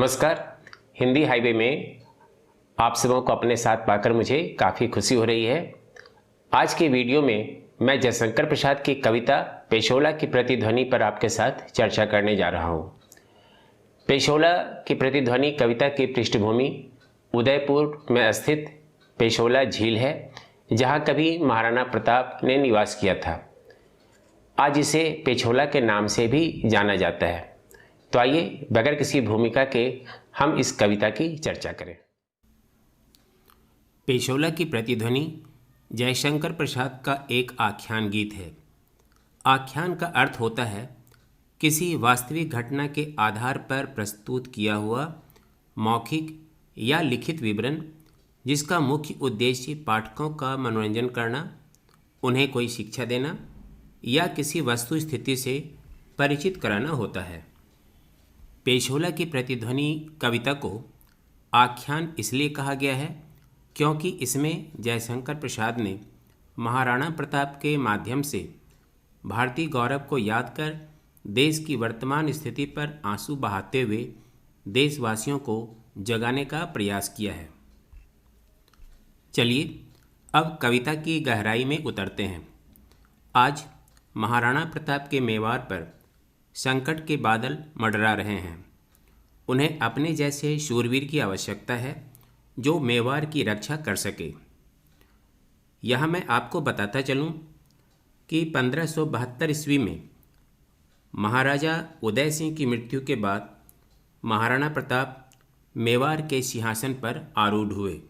नमस्कार। हिंदी हाईवे में आप सबों को अपने साथ पाकर मुझे काफ़ी खुशी हो रही है। आज के वीडियो में मैं जयशंकर प्रसाद की कविता पेशोला की प्रतिध्वनि पर आपके साथ चर्चा करने जा रहा हूँ। पेशोला की प्रतिध्वनि कविता की पृष्ठभूमि उदयपुर में स्थित पेशोला झील है, जहाँ कभी महाराणा प्रताप ने निवास किया था। आज इसे पेशोला के नाम से भी जाना जाता है। तो आइए बगैर किसी भूमिका के हम इस कविता की चर्चा करें। पेशोला की प्रतिध्वनि जयशंकर प्रसाद का एक आख्यान गीत है। आख्यान का अर्थ होता है किसी वास्तविक घटना के आधार पर प्रस्तुत किया हुआ मौखिक या लिखित विवरण, जिसका मुख्य उद्देश्य पाठकों का मनोरंजन करना, उन्हें कोई शिक्षा देना या किसी वस्तु स्थिति से परिचित कराना होता है। पेशोला की प्रतिध्वनि कविता को आख्यान इसलिए कहा गया है क्योंकि इसमें जयशंकर प्रसाद ने महाराणा प्रताप के माध्यम से भारतीय गौरव को याद कर देश की वर्तमान स्थिति पर आंसू बहाते हुए देशवासियों को जगाने का प्रयास किया है। चलिए अब कविता की गहराई में उतरते हैं। आज महाराणा प्रताप के मेवाड़ पर संकट के बादल मंडरा रहे हैं। उन्हें अपने जैसे शूरवीर की आवश्यकता है जो मेवाड़ की रक्षा कर सके। यहाँ मैं आपको बताता चलूँ कि 1572 ईस्वी में महाराजा उदय सिंह की मृत्यु के बाद महाराणा प्रताप मेवाड़ के सिंहासन पर आरूढ़ हुए।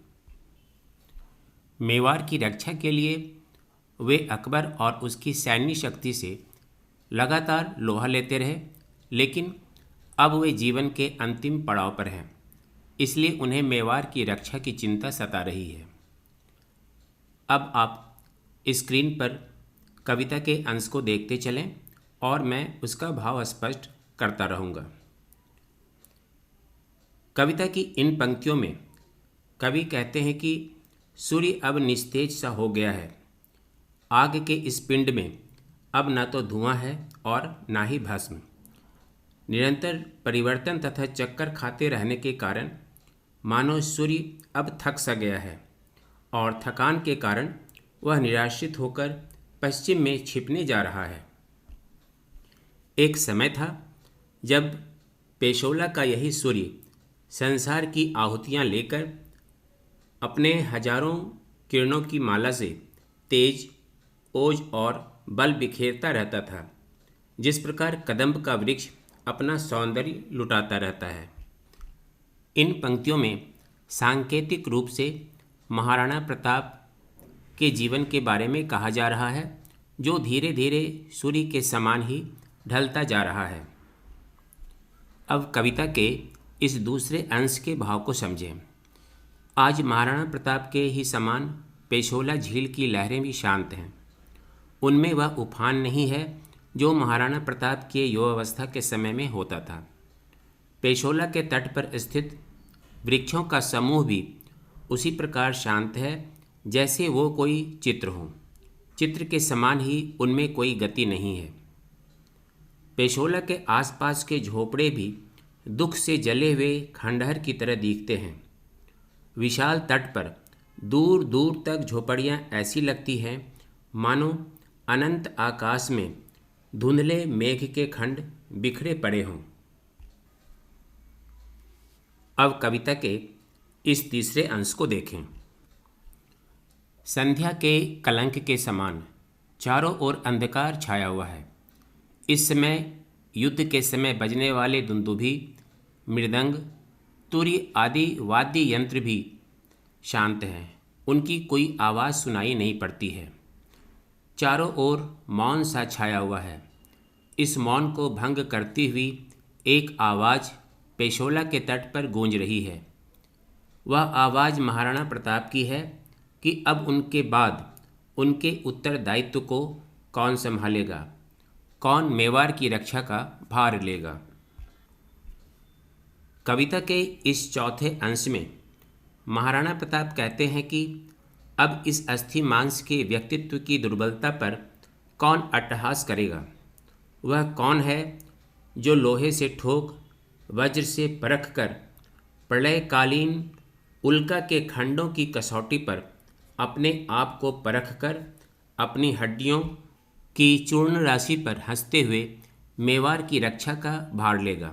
मेवाड़ की रक्षा के लिए वे अकबर और उसकी सैन्य शक्ति से लगातार लोहा लेते रहे, लेकिन अब वे जीवन के अंतिम पड़ाव पर हैं, इसलिए उन्हें मेवाड़ की रक्षा की चिंता सता रही है। अब आप स्क्रीन पर कविता के अंश को देखते चलें और मैं उसका भाव स्पष्ट करता रहूँगा। कविता की इन पंक्तियों में कवि कहते हैं कि सूर्य अब निस्तेज सा हो गया है। आग के इस पिंड में अब न तो धुआं है और ना ही भस्म। निरंतर परिवर्तन तथा चक्कर खाते रहने के कारण मानो सूर्य अब थक सा गया है और थकान के कारण वह निराश्रित होकर पश्चिम में छिपने जा रहा है। एक समय था जब पेशोला का यही सूर्य संसार की आहुतियाँ लेकर अपने हजारों किरणों की माला से तेज, ओज और बल बिखेरता रहता था, जिस प्रकार कदम्ब का वृक्ष अपना सौंदर्य लुटाता रहता है। इन पंक्तियों में सांकेतिक रूप से महाराणा प्रताप के जीवन के बारे में कहा जा रहा है, जो धीरे धीरे सूर्य के समान ही ढलता जा रहा है। अब कविता के इस दूसरे अंश के भाव को समझें। आज महाराणा प्रताप के ही समान पेशोला झील की लहरें भी शांत हैं। उनमें वह उफान नहीं है जो महाराणा प्रताप के युवावस्था के समय में होता था। पेशोला के तट पर स्थित वृक्षों का समूह भी उसी प्रकार शांत है जैसे वो कोई चित्र हो। चित्र के समान ही उनमें कोई गति नहीं है। पेशोला के आसपास के झोपड़े भी दुख से जले हुए खंडहर की तरह दिखते हैं। विशाल तट पर दूर दूर तक झोपड़ियाँ ऐसी लगती हैं मानो अनंत आकाश में धुंधले मेघ के खंड बिखरे पड़े हों। अब कविता के इस तीसरे अंश को देखें। संध्या के कलंक के समान चारों ओर अंधकार छाया हुआ है। इस समय युद्ध के समय बजने वाले दुंदुभी, मृदंग, तुरी आदि वाद्य यंत्र भी शांत हैं। उनकी कोई आवाज़ सुनाई नहीं पड़ती है। चारों ओर मौन सा छाया हुआ है। इस मौन को भंग करती हुई एक आवाज़ पेशोला के तट पर गूंज रही है। वह आवाज़ महाराणा प्रताप की है कि अब उनके बाद उनके उत्तरदायित्व को कौन संभालेगा, कौन मेवाड़ की रक्षा का भार लेगा। कविता के इस चौथे अंश में महाराणा प्रताप कहते हैं कि अब इस अस्थि मांस के व्यक्तित्व की दुर्बलता पर कौन अट्टहास करेगा। वह कौन है जो लोहे से ठोक, वज्र से परख कर प्रलयकालीन उल्का के खंडों की कसौटी पर अपने आप को परखकर अपनी हड्डियों की चूर्ण राशि पर हंसते हुए मेवाड़ की रक्षा का भार लेगा।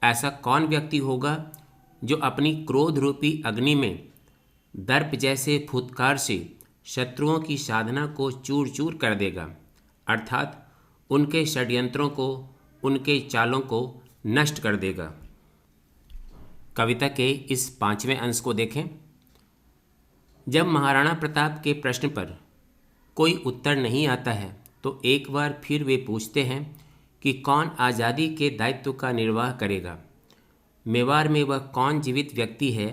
ऐसा कौन व्यक्ति होगा जो अपनी क्रोध रूपी अग्नि में दर्प जैसे फुत्कार से शत्रुओं की साधना को चूर चूर कर देगा, अर्थात उनके षड्यंत्रों को, उनके चालों को नष्ट कर देगा। कविता के इस 5वें अंश को देखें। जब महाराणा प्रताप के प्रश्न पर कोई उत्तर नहीं आता है तो एक बार फिर वे पूछते हैं कि कौन आज़ादी के दायित्व का निर्वाह करेगा। मेवाड़ में वह कौन जीवित व्यक्ति है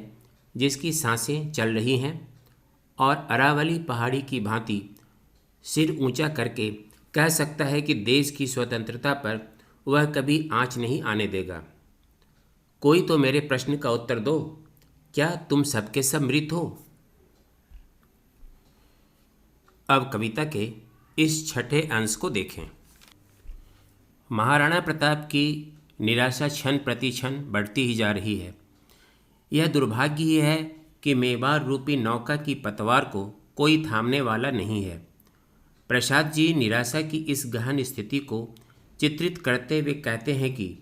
जिसकी सांसें चल रही हैं और अरावली पहाड़ी की भांति सिर ऊंचा करके कह सकता है कि देश की स्वतंत्रता पर वह कभी आँच नहीं आने देगा। कोई तो मेरे प्रश्न का उत्तर दो, क्या तुम सबके सब मृत हो? अब कविता के इस 6ठे अंश को देखें। महाराणा प्रताप की निराशा क्षण प्रति क्षण बढ़ती ही जा रही है। यह दुर्भाग्य ही है कि मेवाड़ रूपी नौका की पतवार को कोई थामने वाला नहीं है। प्रसाद जी निराशा की इस गहन स्थिति को चित्रित करते हुए कहते हैं कि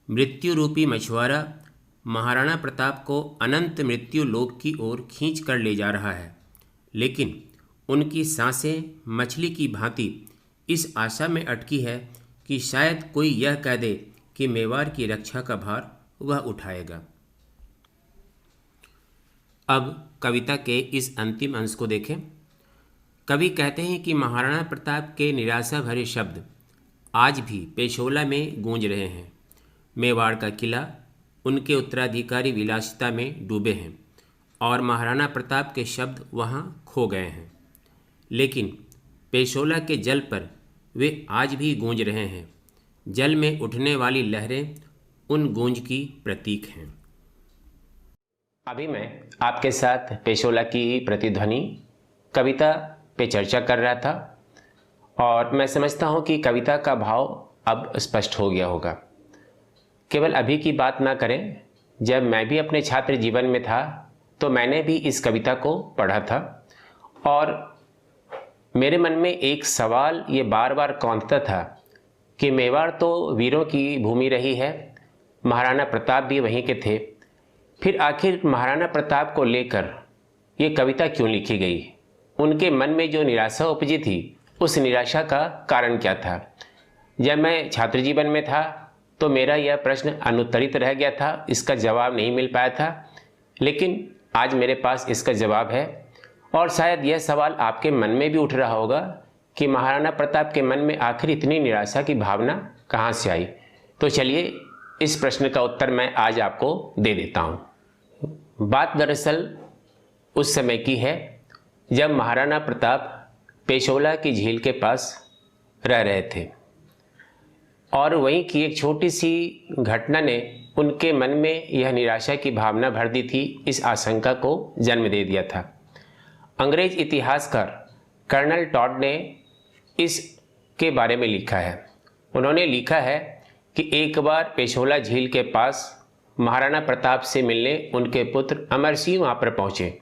मृत्यु रूपी मछुआरा महाराणा प्रताप को अनंत मृत्यु लोक की ओर खींच कर ले जा रहा है, लेकिन उनकी सांसें मछली की भांति इस आशा में अटकी है कि शायद कोई यह कह दे कि मेवाड़ की रक्षा का भार वह उठाएगा। अब कविता के इस अंतिम अंश को देखें। कवि कहते हैं कि महाराणा प्रताप के निराशा भरे शब्द आज भी पेशोला में गूंज रहे हैं। मेवाड़ का किला उनके उत्तराधिकारी विलासिता में डूबे हैं और महाराणा प्रताप के शब्द वहाँ खो गए हैं, लेकिन पेशोला के जल पर वे आज भी गूंज रहे हैं। जल में उठने वाली लहरें उन गूंज की प्रतीक हैं। अभी मैं आपके साथ पेशोला की प्रतिध्वनि कविता पे चर्चा कर रहा था और मैं समझता हूँ कि कविता का भाव अब स्पष्ट हो गया होगा। केवल अभी की बात ना करें, जब मैं भी अपने छात्र जीवन में था तो मैंने भी इस कविता को पढ़ा था और मेरे मन में एक सवाल ये बार बार कौंधता था कि मेवाड़ तो वीरों की भूमि रही है, महाराणा प्रताप भी वहीं के थे, फिर आखिर महाराणा प्रताप को लेकर ये कविता क्यों लिखी गई? उनके मन में जो निराशा उपजी थी उस निराशा का कारण क्या था? जब मैं छात्र जीवन में था तो मेरा यह प्रश्न अनुत्तरित रह गया था, इसका जवाब नहीं मिल पाया था, लेकिन आज मेरे पास इसका जवाब है और शायद यह सवाल आपके मन में भी उठ रहा होगा कि महाराणा प्रताप के मन में आखिर इतनी निराशा की भावना कहाँ से आई। तो चलिए इस प्रश्न का उत्तर मैं आज आपको दे देता हूँ। बात दरअसल उस समय की है जब महाराणा प्रताप पेशोला की झील के पास रह रहे थे और वहीं की एक छोटी सी घटना ने उनके मन में यह निराशा की भावना भर दी थी, इस आशंका को जन्म दे दिया था। अंग्रेज इतिहासकार कर्नल टॉड ने इसके बारे में लिखा है। उन्होंने लिखा है कि एक बार पेशोला झील के पास महाराणा प्रताप से मिलने उनके पुत्र अमर सिंह वहाँ पर पहुँचे।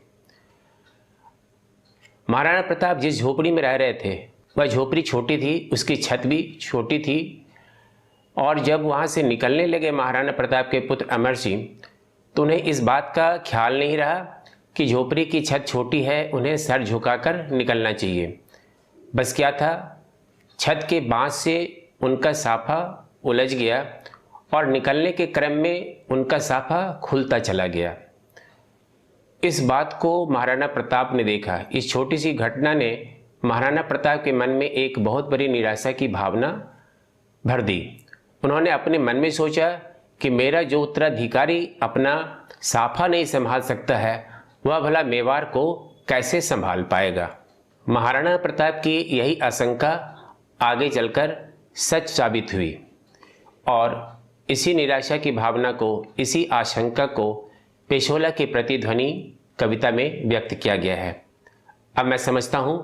महाराणा प्रताप जिस झोपड़ी में रह रहे थे वह झोपड़ी छोटी थी, उसकी छत भी छोटी थी और जब वहाँ से निकलने लगे महाराणा प्रताप के पुत्र अमर सिंह तो उन्हें इस बात का ख्याल नहीं रहा कि झोपड़ी की छत छोटी है, उन्हें सर झुकाकर निकलना चाहिए। बस क्या था, छत के बाँस से उनका साफा उलझ गया और निकलने के क्रम में उनका साफा खुलता चला गया। इस बात को महाराणा प्रताप ने देखा। इस छोटी सी घटना ने महाराणा प्रताप के मन में एक बहुत बड़ी निराशा की भावना भर दी। उन्होंने अपने मन में सोचा कि मेरा जो उत्तराधिकारी अपना साफा नहीं संभाल सकता है वह भला मेवाड़ को कैसे संभाल पाएगा। महाराणा प्रताप की यही आशंका आगे चलकर सच साबित हुई और इसी निराशा की भावना को, इसी आशंका को पेशोला की प्रतिध्वनि कविता में व्यक्त किया गया है। अब मैं समझता हूँ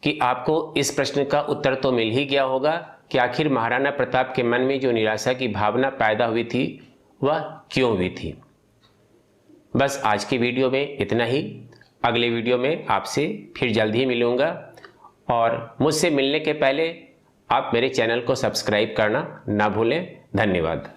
कि आपको इस प्रश्न का उत्तर तो मिल ही गया होगा कि आखिर महाराणा प्रताप के मन में जो निराशा की भावना पैदा हुई थी वह क्यों हुई थी। बस आज की वीडियो में इतना ही। अगले वीडियो में आपसे फिर जल्द ही मिलूँगा, और मुझसे मिलने के पहले आप मेरे चैनल को सब्सक्राइब करना ना भूलें। धन्यवाद।